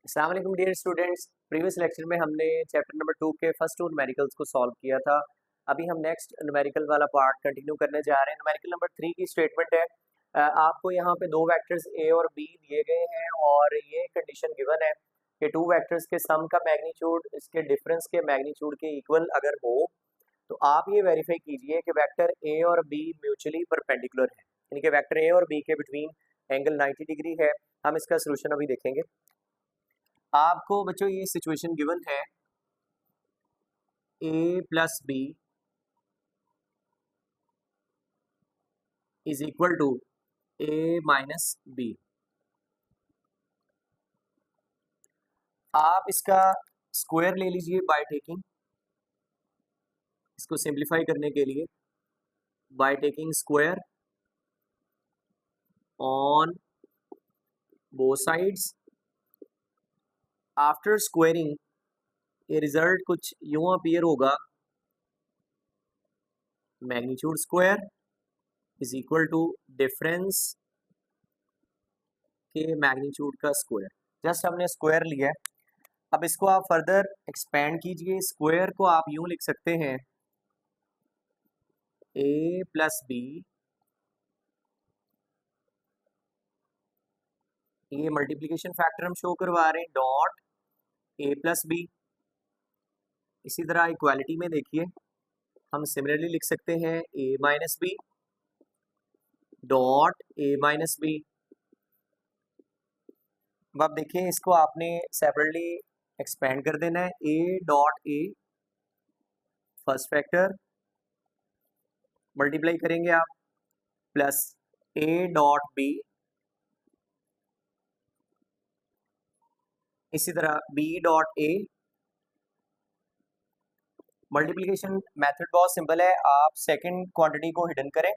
अस्सलाम वालेकुम dear students. Previous lecture में हमने चैप्टर नंबर 2 के फर्स्ट 2 न्यूमेरिकल्स को सॉल्व किया था। अभी हम नेक्स्ट न्यूमेरिकल वाला पार्ट कंटिन्यू करने जा रहे हैं। न्यूमेरिकल नंबर 3 की स्टेटमेंट है, आपको यहाँ पे दो वेक्टर्स ए और बी दिए गए हैं और ये कंडीशन गिवन है कि टू वेक्टर्स के सम का मैग्नीट्यूड इसके डिफरेंस के मैग्नीट्यूड के इक्वल अगर हो तो आप ये वेरीफाई कीजिए कि वेक्टर ए और बी म्यूचुअली परपेंडिकुलर है, यानी कि वेक्टर ए और बी के बिटवीन एंगल 90 डिग्री है। हम इसका सोल्यूशन अभी देखेंगे। आपको बच्चों ये सिचुएशन गिवन है, A plus B is equal to A minus B. आप इसका स्क्वायर ले लीजिए बाय टेकिंग, इसको सिंप्लीफाई करने के लिए by taking square on both sides. After squaring ये रिजल्ट कुछ यूं अपीयर होगा, magnitude square is equal to difference के मैग्नीट्यूड का स्क्वायर। जस्ट हमने स्क्वायर लिया है। अब इसको आप फर्दर एक्सपेंड कीजिए। स्क्वायर को आप यूं लिख सकते हैं, ए प्लस बी, ये मल्टीप्लिकेशन फैक्टर हम शो करवा रहे हैं, डॉट ए प्लस बी। इसी तरह इक्वालिटी में देखिए हम सिमिलरली लिख सकते हैं A minus B dot A minus B. अब देखिए इसको आपने सेपरेटली एक्सपेंड कर देना है, A dot A first factor multiply करेंगे आप प्लस ए डॉट बी, इसी तरह B dot A. Multiplication method बहुत सिंपल है, आप सेकंड क्वांटिटी को हिडन करें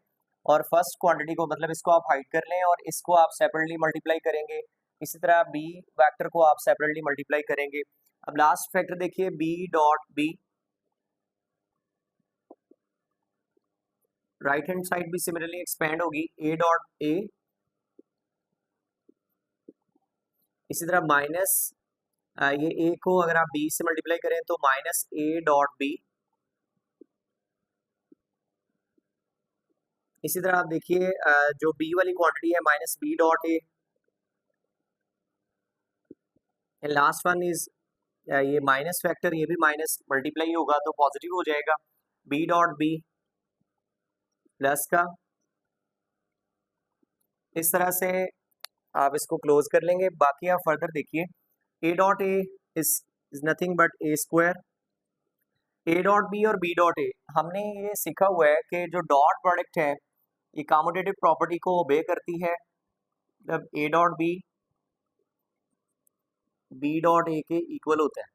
और फर्स्ट क्वांटिटी को मतलब इसको आप हाइड कर लें और इसको आप सेपरेटली मल्टीप्लाई करेंगे। इसी तरह बी वेक्टर को आप सेपरेटली मल्टीप्लाई करेंगे। अब लास्ट फैक्टर देखिए B dot B, right hand side भी सिमिलरली एक्सपेंड होगी, ए डॉट ए। इसी तरह माइनस ये ए को अगर आप बी से मल्टीप्लाई करें तो माइनस ए डॉट बी। इसी तरह आप देखिए जो बी वाली क्वांटिटी है minus B dot A, and last one is ये माइनस फैक्टर, ये भी माइनस मल्टीप्लाई होगा तो पॉजिटिव हो जाएगा, बी डॉट बी प्लस का। इस तरह से आप इसको क्लोज कर लेंगे। बाकी आप फर्दर देखिए, A dot A is nothing but A square, A dot B और बी डॉट ए। हमने ये सीखा हुआ है कि जो डॉट प्रोडक्ट है ये कॉम्यूटेटिव प्रॉपर्टी को ओबे करती है, जब A dot B dot A के इक्वल होता है,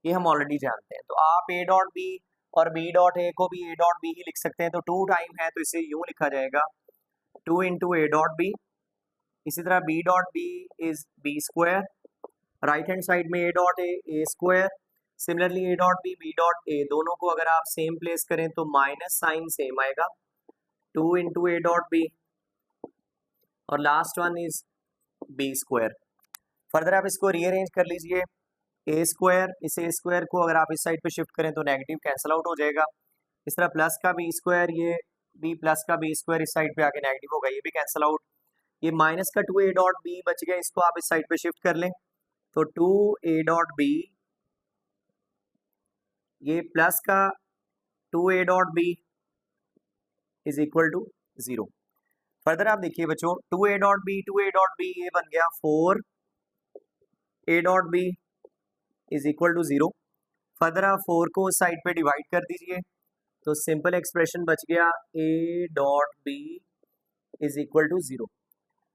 ये हम ऑलरेडी जानते हैं। तो आप ए डॉट बी और बी डॉट ए को भी ए डॉट बी ही लिख सकते हैं, तो टू टाइम है तो इसे यूं लिखा जाएगा, two into A dot B. इसी तरह B dot B is B square, right hand side में A dot A square. Similarly A dot B dot A, दोनों को अगर आप सेम प्लेस करें तो माइनस साइन सेम आएगा, two into A dot B, और last one is B square. Further आप इसको रीअरेंज कर लीजिए, ए स्क्वायर, इस ए स्क्वायर को अगर आप इस साइड पे शिफ्ट करें तो नेगेटिव कैंसिल आउट हो जाएगा। इस तरह प्लस का बी स्क्वायर, ये बी प्लस का बी स्क्वायर इस साइड पे आके नेगेटिव होगा, ये भी कैंसिल आउट। ये माइनस का टू ए डॉट बी बच गया, इसको आप इस साइड पे शिफ्ट कर लें तो टू ए डॉट बी, ये प्लस का two A dot B is equal to zero. Further आप देखिए बच्चों, टू ए डॉट बी ये बन गया four A dot B is equal to zero. Further आप फोर को उस साइड पे डिवाइड कर दीजिए तो सिंपल एक्सप्रेशन बच गया A dot B is equal to zero.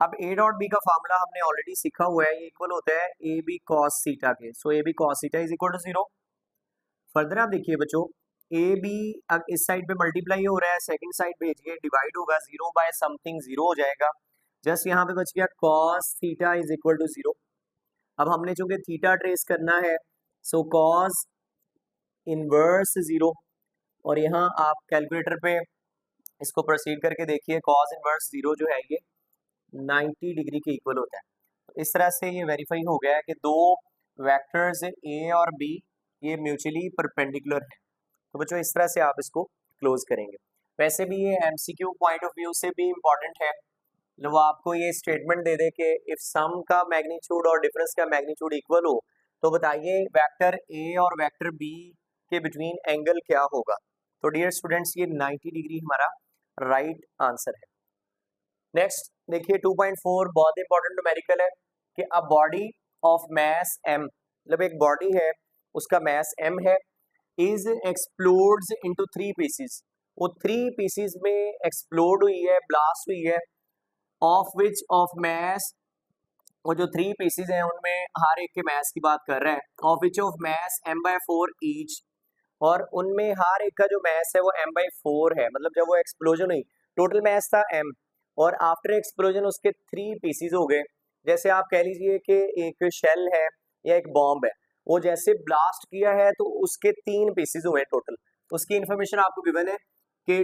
अब ए डॉट बी का फार्मूला हमने ऑलरेडी सीखा हुआ है, ये इक्वल होता है ए बी कॉस थीटा के, so A B cos theta is equal to zero. Further आप देखिए बच्चों, ए बी अब इस साइड पे मल्टीप्लाई हो रहा है, सेकंड साइड भेजिए डिवाइड होगा, जीरो बाय समथिंग जीरो हो जाएगा। जस्ट यहाँ पे बच गया cos theta is equal to zero. अब हमने चूंकि थीटा ट्रेस करना है, सो कॉस इनवर्स जीरो, और यहाँ आप कैलकुलेटर पे इसको प्रोसीड करके देखिए, कॉस इनवर्स जीरो जो है ये 90 डिग्री के इक्वल होता है। इस तरह से ये वेरीफाई हो गया है कि दो वेक्टर्स ए और बी ये म्यूचुअली परपेंडिकुलर है। तो बच्चों इस तरह से आप इसको क्लोज करेंगे। वैसे भी ये एमसीक्यू पॉइंट ऑफ व्यू से भी इम्पॉर्टेंट है, जब वो आपको ये स्टेटमेंट दे दे कि इफ सम का मैग्नीट्यूड और डिफरेंस का मैग्नीट्यूड इक्वल हो तो बताइए वेक्टर ए और वेक्टर बी के बिटवीन एंगल क्या होगा। तो डियर स्टूडेंट्स ये 90 डिग्री हमारा राइट आंसर है। नेक्स्ट देखिए 2.4 बहुत इंपॉर्टेंट न्यूमेरिकल है कि a body of mass m, मतलब एक बॉडी है उसका मैस m है, इज एक्सप्लोड्स इनटू 3 पीसेस, वो 3 पीसेस में एक्सप्लोड हुई है, ब्लास्ट हुई है, ऑफ विच ऑफ मैस, वो जो 3 पीसेस हैं उनमें हर एक के मैस की बात कर रहा है, of which of mass m/4 each, और उनमें हर एक का जो मैस है वो m/4 है। मतलब जब वो एक्सप्लोजन हुई टोटल मैस था m और आफ्टर एक्सप्लोजन उसके 3 पीसेस हो गए। जैसे आप कह लीजिए कि एक शेल है या एक बॉम्ब है, वो जैसे ब्लास्ट किया है तो उसके 3 पीसेस हुए टोटल। उसकी इंफॉर्मेशन आपको गिवन है कि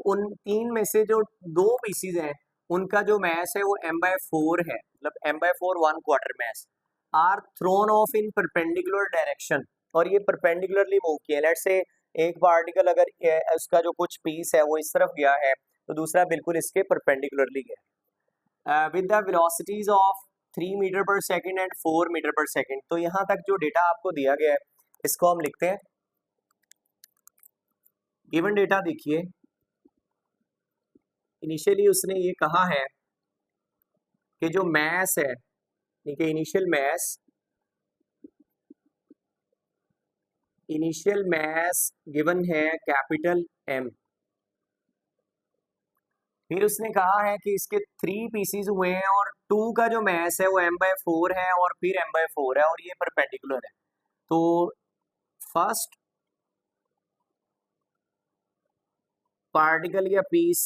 उन 3 में से जो 2 पीसेस हैं उनका जो मैस है वो m/4 है, मतलब m/4 1/4 mass, are thrown off in perpendicular direction, और ये परपेंडिकुलरली मूव किया। लेट्स से एक पार्टिकल अगर उसका जो कुछ पीस है वो इस तरफ गया है तो दूसरा बिल्कुल इसके परपेंडिकुलरली गया with the velocities of 3 metre per second and 4 metre per second. तो यहाँ तक जो डेटा आपको दिया गया है इसको हम लिखते हैं। गिवन डेटा देखिए, इनिशियली उसने ये कहा है कि जो मैस है, ठीक है, इनिशियल मैस गिवन है कैपिटल M। फिर उसने कहा है कि इसके 3 पीसीज हुए हैं और 2 का जो मैस है वो m/4 है और फिर m/4 है और ये परपेंडिकुलर है। तो फर्स्ट पार्टिकल या पीस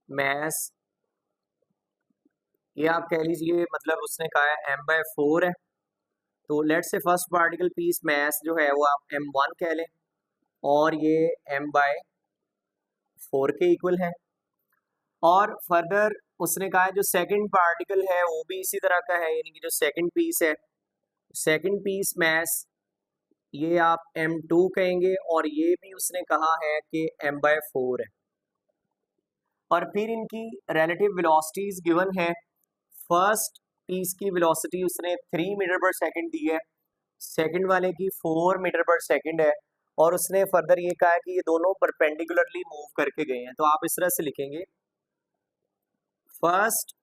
मैस, ये आप कह लीजिए, मतलब उसने कहा है m/4 है। तो let's say first particle piece mess जो है वो आप m1 कह लें और ये m/4 के इक्वल है। और फर्दर उसने कहा है जो सेकंड पार्टिकल है वो भी इसी तरह का है, यानी कि जो सेकंड पीस है, सेकंड पीस मैस ये आप m2 कहेंगे और ये भी उसने कहा है कि m/4 है। और फिर इनकी रिलेटिव वेलोसिटीज गिवन है। फर्स्ट पीस की वेलोसिटी उसने 3 मीटर पर सेकंड दी है, सेकंड वाले की 4 मीटर पर सेकंड है, और उसने फर्दर ये कहा है कि ये दोनों परपेंडिकुलरली मूव करके गए हैं। तो आप इस तरह से लिखेंगे, फर्स्ट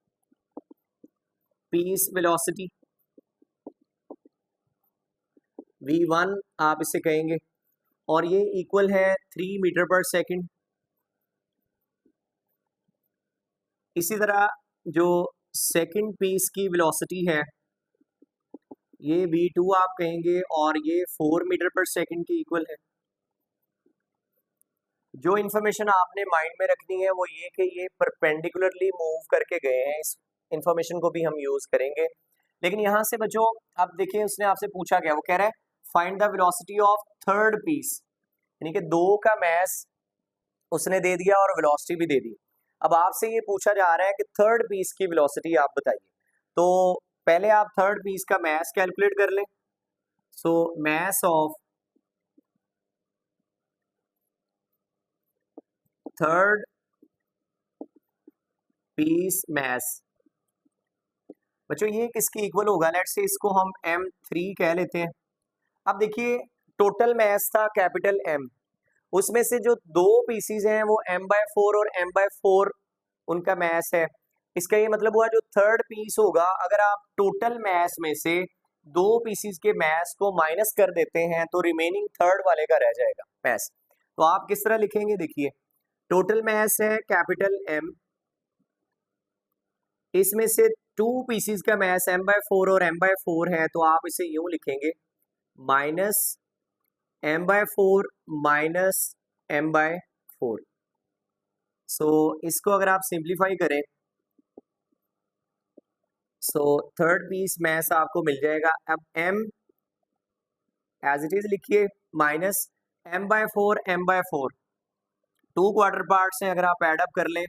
पीस वेलोसिटी v1 आप इसे कहेंगे और ये इक्वल है 3 मीटर पर सेकंड। इसी तरह जो सेकंड पीस की वेलोसिटी है ये v2 आप कहेंगे और ये 4 मीटर पर सेकंड के इक्वल है। जो इन्फॉर्मेशन आपने माइंड में रखनी है वो ये कि ये परपेंडिकुलरली मूव करके गए हैं, इस इन्फॉर्मेशन को भी हम यूज करेंगे। लेकिन यहाँ से बच्चों अब देखिए उसने आपसे पूछा क्या, वो कह रहा है find the velocity of third piece, यानी कि 2 का मैस उसने दे दिया और वेलोसिटी भी दे दी। अब आपसे ये पूछा जा रहा है कि थर्ड पीस की वेलोसिटी आप बताइए। तो पहले आप थर्ड पीस का मैस कैलकुलेट कर लें। So mass of third piece mass, बच्चों ये किसकी इक्वल होगा, लेट्स से इसको हम m3 कह लेते हैं। अब देखिए टोटल मैस था कैपिटल M, उसमें से जो 2 पीसीज हैं वो m/4 और m/4 उनका मैस है। इसका ये मतलब हुआ जो थर्ड पीस होगा, अगर आप टोटल मैस में से 2 पीसीज के मैस को माइनस कर देते हैं तो रिमेनिंग थर्ड वाले का रह जाएगा मैस। तो आप किस तरह लिखेंगे, देखिए टोटल मैस है कैपिटल M, इसमें से 2 पीसीज का मैस m/4 और m/4 है, तो आप इसे यूं लिखेंगे माइनस m/4 माइनस m/4। सो इसको अगर आप सिंप्लीफाई करें सो थर्ड पीस मैस आपको मिल जाएगा। अब m एज इट इज लिखिए minus m/4 m/4, 2 quarter parts हैं, अगर आप एड अप कर लें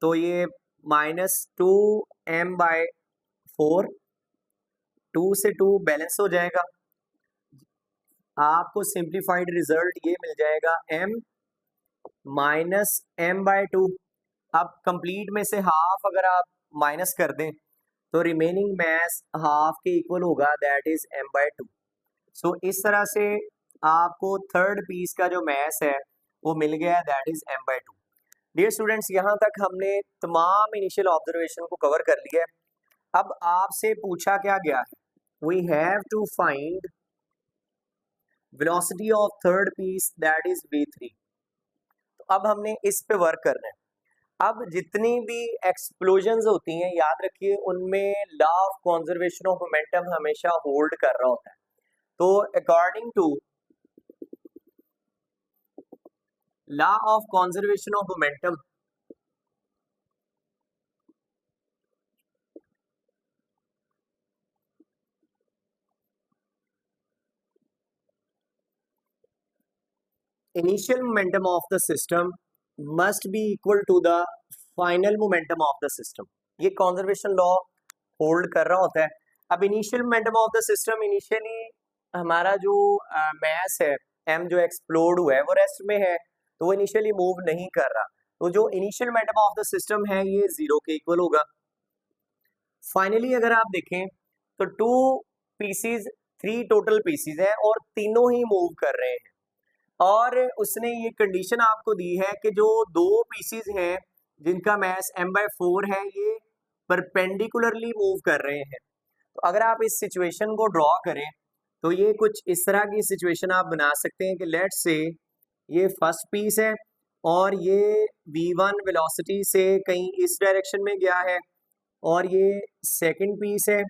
तो ये -2 m/4 4, 2 से 2 बैलेंस हो जाएगा, आपको सिंप्लीफाइड रिजल्ट ये मिल जाएगा m माइनस m बाय 2। अब कंप्लीट में से हाफ अगर आप माइनस कर दें तो रिमेनिंग मास हाफ के इक्वल होगा, दैट इज m बाय 2। सो इस तरह से आपको थर्ड पीस का जो मास है वो मिल गया, that is m by 2। Dear students, यहाँ तक हमने तमाम इनिशियल ऑब्जर्वेशन को कवर कर लिया है। अब आपसे पूछा क्या गया है, we have to find velocity of third piece that is v3। तो अब हमने इस पे वर्क करना है। अब जितनी भी एक्सप्लोजन्स होती हैं, याद रखिए उनमें law of conservation of momentum हमेशा होल्ड कर रहा होता है। तो according to law of conservation of momentum, initial momentum of the system must be equal to the final momentum of the system। ये conservation law होल्ड कर रहा होता है। अब initial momentum of the system, initially हमारा जो मास है m जो एक्सप्लोड हुआ है वो रेस्ट में है, तो वो इनिशियली मूव नहीं कर रहा, तो जो initial momentum of the system है ये 0 के इक्वल होगा। फाइनली अगर आप देखें तो 2 पीसीज, 3 टोटल पीसीज हैं और तीनों ही मूव कर रहे हैं, और उसने ये कंडीशन आपको दी है कि जो 2 पीसीज हैं जिनका मास m बाय 4 है ये परपेंडिकुलरली मूव कर रहे हैं। तो अगर आप इस सिचुएशन को ड्रॉ करें तो ये कुछ इस तरह की सिचुएशन आप बना सकते हैं कि लेट्स से ये फर्स्ट पीस है और ये v1 वेलोसिटी से कहीं इस डायरेक्शन में गया है, और ये सेकंड पीस है,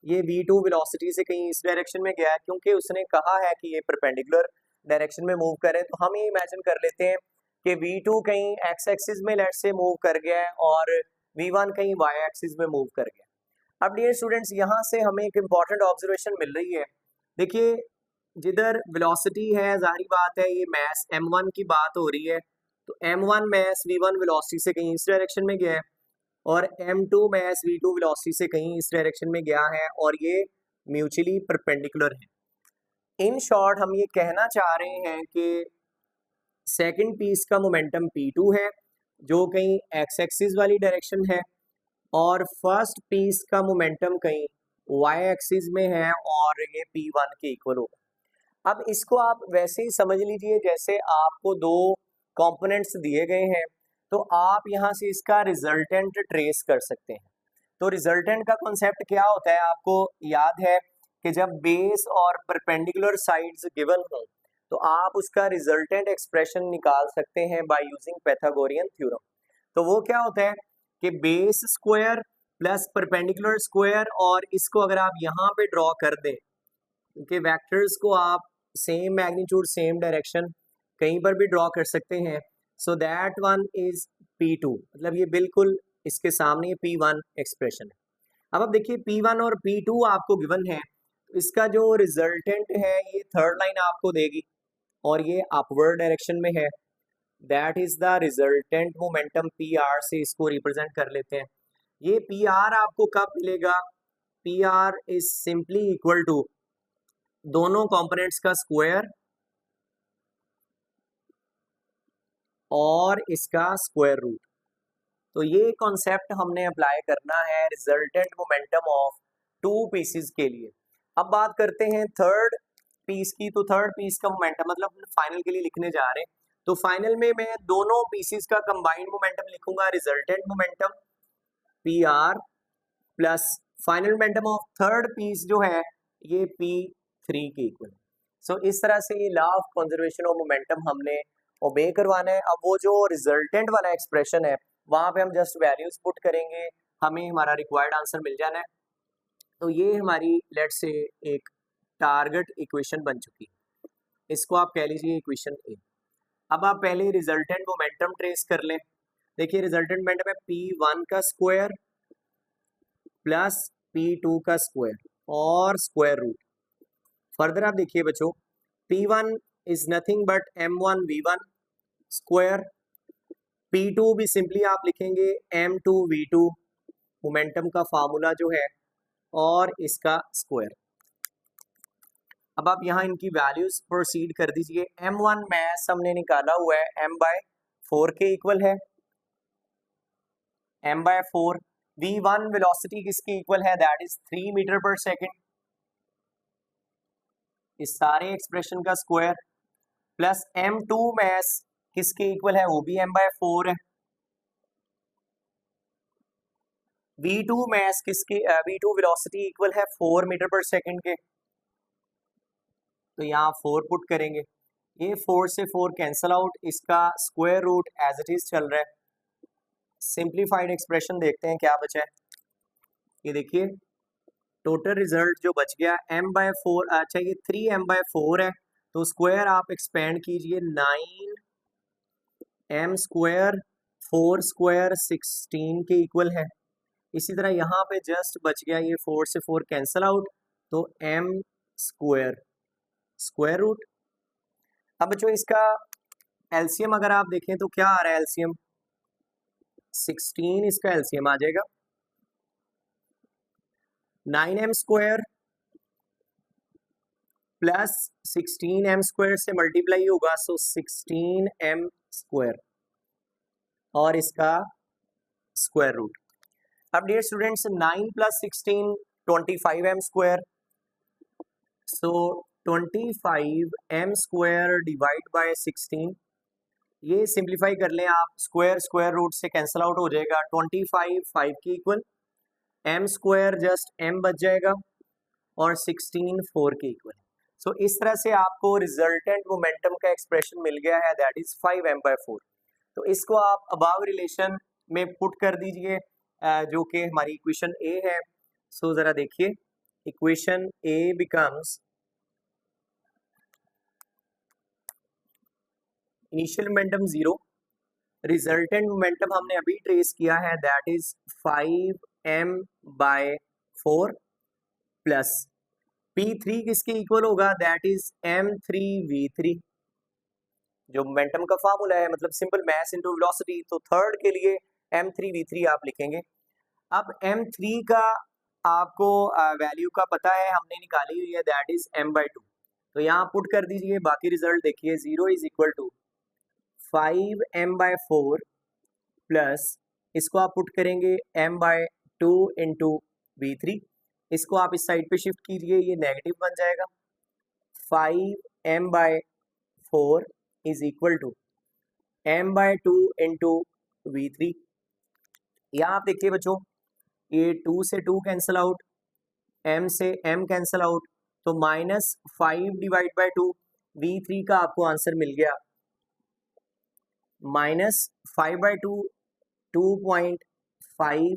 ये v2 वेलोसिटी से कहीं इस डायरेक्शन में गया है। क्योंकि उसने कहा है कि ये परपेंडिकुलर डायरेक्शन में मूव करें, तो हम ये इमेजिन कर लेते हैं कि v2 कहीं x एक्सिस में लेट्स से मूव कर गया है और v1 कहीं y एक्सिस में मूव कर गया। अब डियर स्टूडेंट्स, यहाँ से हमें एक इम्पॉर्टेंट ऑब्जर्वेशन मिल रही है। देखिए जिधर वेलोसिटी है, जाहिर बात है ये मास m1 की बात हो रही है, तो m1 मास v1 वेलोसिटी से कहीं इस डायरेक्शन में गया है और m2 मास v2 वेलोसिटी से कहीं इस डायरेक्शन में गया है, और ये म्यूचुअली परपेंडिकुलर है। इन शॉर्ट हम ये कहना चाह रहे हैं कि सेकंड पीस का मोमेंटम p2 है जो कहीं x एक्सिस वाली डायरेक्शन है, और फर्स्ट पीस का मोमेंटम कहीं y एक्सिस में है और ये p1 के इक्वल होगा। अब इसको आप वैसे ही समझ लीजिए जैसे आपको 2 कंपोनेंट्स दिए गए हैं, तो आप यहाँ से इसका रिजल्टेंट ट्रेस कर सकते हैं। तो रिजल्टेंट का कॉन्सेप्ट क्या होता है, आपको याद है कि जब बेस और परपेंडिकुलर साइड्स गिवन हो तो आप उसका रिजल्टेंट एक्सप्रेशन निकाल सकते हैं बाय यूजिंग पाइथागोरियन थ्योरम। तो वो क्या होता है कि base square plus perpendicular square, और इसको अगर आप यहाँ पे ड्रॉ कर दें, क्योंकि वेक्टर्स को आप सेम मैग्नीट्यूड सेम डायरेक्शन कहीं पर भी ड्रॉ कर सकते हैं, so that one is p2, मतलब ये बिल्कुल इसके सामने p1 एक्सप्रेशन है। अब देखिए p1 और p2 आपको गिवन है, तो इसका जो रिजल्टेंट है ये थर्ड लाइन आपको देगी और ये अपवर्ड डायरेक्शन में है, that is the resultant momentum pr से इसको रिप्रेजेंट कर लेते हैं। ये pr आपको कब मिलेगा, pr is simply equal to दोनों कंपोनेंट्स का स्क्वायर और इसका स्क्वायर रूट। तो ये कॉन्सेप्ट हमने अप्लाई करना है रिजल्टेंट मोमेंटम ऑफ 2 पीसेस के लिए। अब बात करते हैं थर्ड पीस की। तो थर्ड पीस का मोमेंटम मतलब फाइनल के लिए लिखने जा रहे हैं, तो फाइनल में मैं दोनों पीसेस का कंबाइंड मोमेंटम लिखूंगा, resultant momentum pr plus final momentum of third piece जो है ये p3 के इक्वल। सो इस तरह से ये law of conservation of momentum हमने ओबे करवाना है। अब वो जो रिजल्टेंट वाला एक्सप्रेशन है वहां पे हम जस्ट वैल्यूज पुट करेंगे, हमें हमारा रिक्वायर्ड आंसर मिल जाना है। तो ये हमारी लेट्स से एक टारगेट इक्वेशन बन चुकी है, इसको आप कह लीजिए इक्वेशन ए। अब आप पहले रिजल्टेंट मोमेंटम ट्रेस कर लें। देखिए रिजल्टेंट मोमेंटम है p1 का स्क्वायर प्लस p2 का स्क्वायर और स्क्वायर रूट। फर्दर आप देखिए बच्चों, p1 is nothing but m1 v1 square, p2 भी सिंपली आप लिखेंगे m2 v2, मोमेंटम का फार्मूला जो है और इसका स्क्वायर। अब आप यहाँ इनकी वैल्यूज प्रोसीड कर दीजिए। m1 मैस हमने निकाला हुआ है m/4 के इक्वल है, m/4। v1 वेलोसिटी किसके इक्वल है, that is 3 metre per second. इस सारे एक्सप्रेशन का स्क्वायर प्लस m2 मैस किसके इक्वल है, वो भी m/4 है। v2 मैस किसके, v2 वेलोसिटी इक्वल है 4 मीटर पर सेकेंड के, तो यहाँ 4 पुट करेंगे, ये 4 से 4 कैंसल आउट, इसका square root as it is चल रहा है। सिंप्लीफाइड एक्सप्रेशन देखते हैं क्या बचा है। ये देखिए टोटल रिजल्ट जो बच गया m/4, अच्छा ये 3m/4 है, तो स्क्वायर आप एक्सपेंड कीजिए, 9m स्क्वायर 4 स्क्वायर 16 के इक्वल है। इसी तरह यहाँ पे जस्ट बच गया, ये 4 से 4 कैंसल आउट, तो m स्क्वायर स्क्वायर रूट। अब जो इसका एलसीएम अगर आप देखें तो क्या आ रहा है, एलसीएम 16 इसका एलसीएम आ जाएगा, 9m square plus 16m square से मल्टीप्लाई होगा, सो 16m स्क्वायर और इसका स्क्वायर रूट। अब dear students 9 plus 16 25m square, so 25m square divide by 16, ये सिंप्लीफाई कर लें आप, स्क्वायर स्क्वायर रूट से कैंसिल आउट हो जाएगा, 25 5 के इक्वल, m स्क्वायर जस्ट m बच जाएगा और 16 4 के इक्वल। सो इस तरह से आपको रिजल्टेंट मोमेंटम का एक्सप्रेशन मिल गया है, दैट इज 5m/4। तो इसको आप अबव रिलेशन में पुट कर दीजिए, जो कि हमारी इक्वेशन ए है। सो जरा देखिए, equation A becomes initial momentum 0, resultant momentum हमने अभी ट्रेस किया है, that is 5m/4 plus P3 किसके इक्वल होगा, दैट इज m3v3। जो मोमेंटम का फार्मूला है, मतलब सिंपल मास इनटू वेलोसिटी, तो थर्ड के लिए m3v3 आप लिखेंगे। अब m3 का आपको वैल्यू का पता है, हमने निकाली हुई है, दैट इज m/2, तो यहाँ पुट कर दीजिए। बाकी रिजल्ट देखिए, 0 is equal to 5m/4 plus इसको आप पुट करेंगे m/2 इंटू v3, इसको आप इस साइड पे शिफ्ट कीजिए, ये नेगेटिव बन जाएगा। 5m/4 is equal to m/2 into v3। यहाँ आप देखिए बच्चों, ये 2 से 2 कैंसिल आउट, m से m कैंसिल आउट, तो -5 डिवाइड बाय 2, v3 का आपको आंसर मिल गया -5/2 2.5,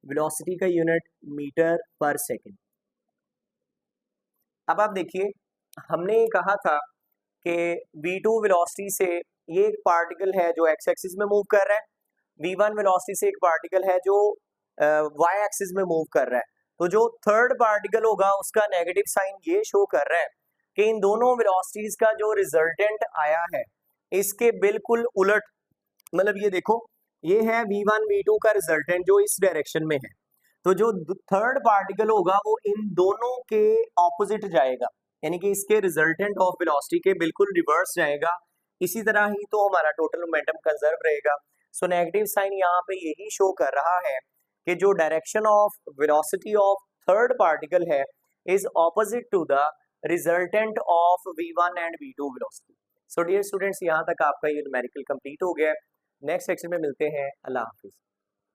वेलोसिटी का यूनिट मीटर पर सेकेंड। अब आप देखिए, हमने कहा था कि v2 वेलोसिटी से ये एक पार्टिकल है जो x एक्सिस में मूव कर रहा है, v1 वेलोसिटी से एक पार्टिकल है जो y एक्सिस में मूव कर रहा है। तो जो थर्ड पार्टिकल होगा उसका नेगेटिव साइन ये शो कर रहा है कि इन दोनों वेलोसिटीज का जो रिजल्टेंट आया है इसके बिल्कुल उलट, मतलब ये देखो, ये है v1 v2 का रिजल्टेंट जो इस डायरेक्शन में है, तो जो थर्ड पार्टिकल होगा वो इन दोनों के ऑपोजिट जाएगा, यानी कि इसके रिजल्टेंट ऑफ वेलोसिटी के बिल्कुल रिवर्स जाएगा। इसी तरह ही तो हमारा टोटल मोमेंटम कंजर्व रहेगा। सो नेगेटिव साइन यहाँ पे यही शो कर रहा है कि जो direction of velocity of third particle है is opposite to the resultant of v1 and v2 velocity. So dear students, यहाँ तक आपका ये न्यूमेरिकल कंप्लीट हो गया है। नेक्स्ट सेक्शन में मिलते हैं। अल्लाह हाफिज।